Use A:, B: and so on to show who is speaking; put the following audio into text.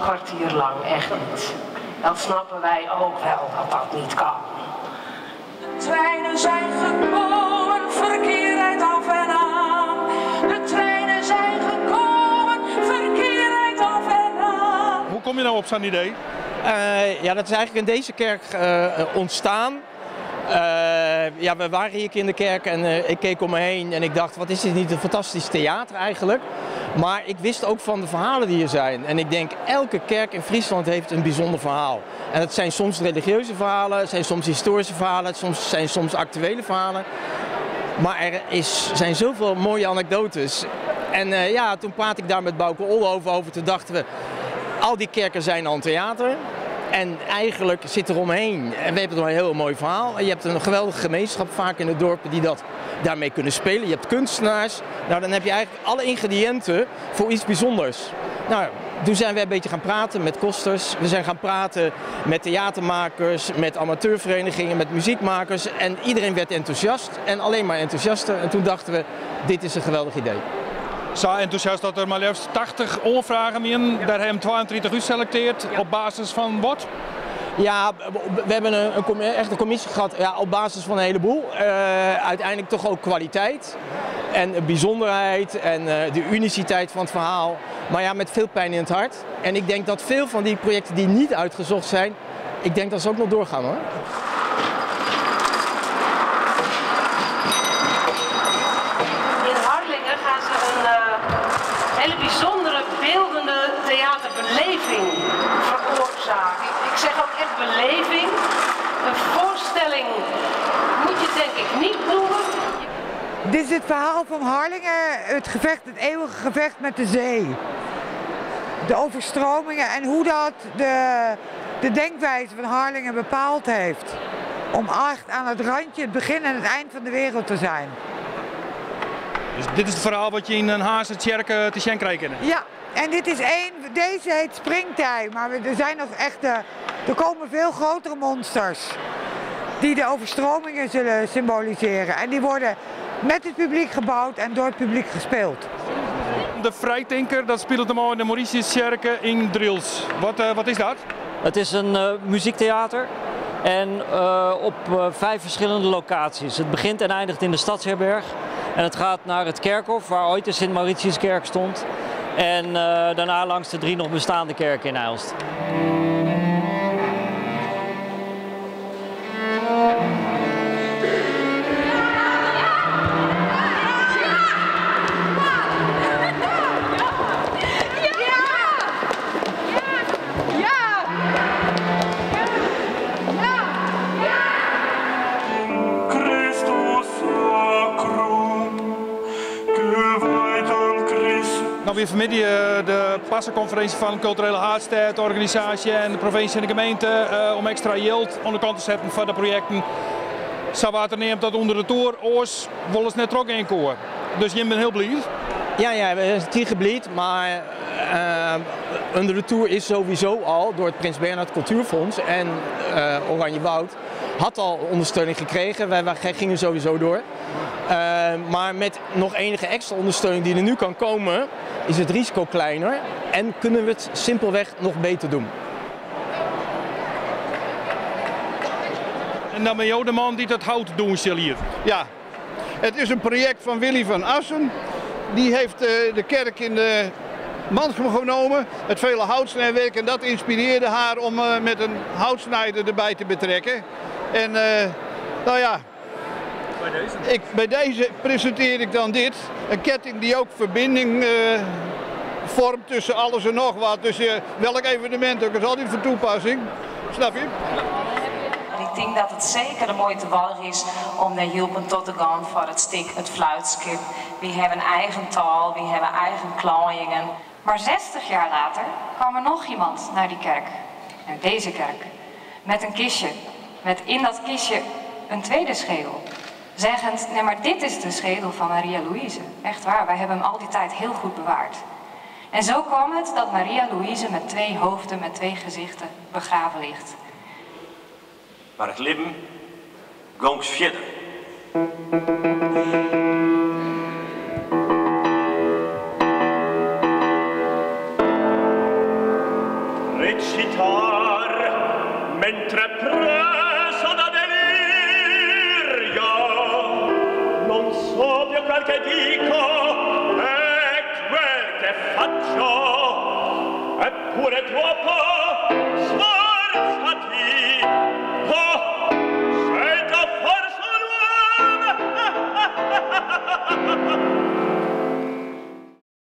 A: kwartier lang, echt niet. Dat snappen wij ook wel, dat dat niet kan.
B: De treinen zijn gekomen, verkeer rijdt af en aan. De treinen zijn gekomen, verkeer rijdt af en aan.
C: Hoe kom je nou op zo'n idee?
D: Ja, dat is eigenlijk in deze kerk ontstaan. Ja, we waren hier in de kerk en ik keek om me heen en ik dacht, wat is dit niet een fantastisch theater eigenlijk. Maar ik wist ook van de verhalen die er zijn. En ik denk, elke kerk in Friesland heeft een bijzonder verhaal. En het zijn soms religieuze verhalen, het zijn soms historische verhalen, het zijn soms actuele verhalen. Maar er zijn zoveel mooie anekdotes. En ja, toen praatte ik daar met Bouke Oldhoven over. Toen dachten we, al die kerken zijn al een theater. En eigenlijk zit er omheen. En we hebben nog een heel mooi verhaal. En je hebt een geweldige gemeenschap vaak in de dorpen die dat daarmee kunnen spelen. Je hebt kunstenaars. Nou, dan heb je eigenlijk alle ingrediënten voor iets bijzonders. Nou, toen zijn we een beetje gaan praten met kosters. We zijn gaan praten met theatermakers, met amateurverenigingen, met muziekmakers. En iedereen werd enthousiast en alleen maar enthousiaster. En toen dachten we, dit is een geweldig idee.
C: Zo enthousiast dat er maar liefst 80 aanvragen in. Daar hebben 32 geselecteerd. Op basis van wat?
D: Ja, we hebben echt een commissie gehad op basis van een heleboel. Uiteindelijk toch ook kwaliteit en bijzonderheid en de uniciteit van het verhaal. Maar ja, met veel pijn in het hart. En ik denk dat veel van die projecten die niet uitgezocht zijn, ik denk dat ze ook nog doorgaan hoor.
A: Hele bijzondere beeldende theaterbeleving veroorzaken. Ik zeg ook echt beleving. Een voorstelling moet je denk ik niet noemen.
E: Dit is het verhaal van Harlingen, het eeuwige gevecht met de zee. De overstromingen en hoe dat de denkwijze van Harlingen bepaald heeft. Om echt aan het randje, het begin en het eind van de wereld te zijn.
C: Dus dit is het verhaal wat je in een Haagse kerk te zien krijgt.
E: Ja, en dit is deze heet Springtij, maar er zijn nog echt, er komen veel grotere monsters die de overstromingen zullen symboliseren. En die worden met het publiek gebouwd en door het publiek gespeeld.
C: De Vrijtinker, dat speelt hem al in de Mauritiuskerk in Drils. Wat is dat?
F: Het is een muziektheater. En op 5 verschillende locaties. Het begint en eindigt in de Stadsherberg. En het gaat naar het kerkhof waar ooit de Sint-Mauritiuskerk stond. En daarna langs de 3 nog bestaande kerken in Eilst.
C: Nou, weer vanmiddag de passenconferentie van de Culturele Haardstad, de organisatie en de provincie en de gemeente om extra geld aan de kant te zetten van de projecten. Zawater neemt dat onder de toer, oors willen ze net trok inkomen. Dus je bent heel blij.
D: Ja, we zijn hier geblied, maar onder de toer is sowieso al door het Prins Bernhard Cultuurfonds en Oranje Woud had al ondersteuning gekregen. Wij gingen sowieso door. Maar met nog enige extra ondersteuning die er nu kan komen, is het risico kleiner en kunnen we het simpelweg nog beter doen.
C: En dan ben je ook de man die dat hout doen hier.
G: Ja, het is een project van Willy van Assen. Die heeft de kerk in de Mansum genomen, het vele houtsnijwerk, en dat inspireerde haar om met een houtsnijder erbij te betrekken. En nou ja, bij deze presenteer ik dan dit. Een ketting die ook verbinding vormt tussen alles en nog wat. Dus welk evenement ook, is altijd voor toepassing. Snap je?
H: Ik denk dat het zeker de moeite waard is om naar hielpen tot te gaan voor het stik, het fluitskip. We hebben eigen taal, we hebben eigen klankingen.
I: Maar 60 jaar later kwam er nog iemand naar die kerk, naar deze kerk, met een kistje, met in dat kistje een tweede schedel. Zeggend, nee maar dit is de schedel van Maria Louise. Echt waar, wij hebben hem al die tijd heel goed bewaard. En zo kwam het dat Maria Louise met 2 hoofden, met 2 gezichten begraven ligt.
J: Maar het leven gongs verder.
K: eccitare mentre preso da delirio non so più quel che dico e quel che faccio eppure troppo sforzati scelto forse un uomo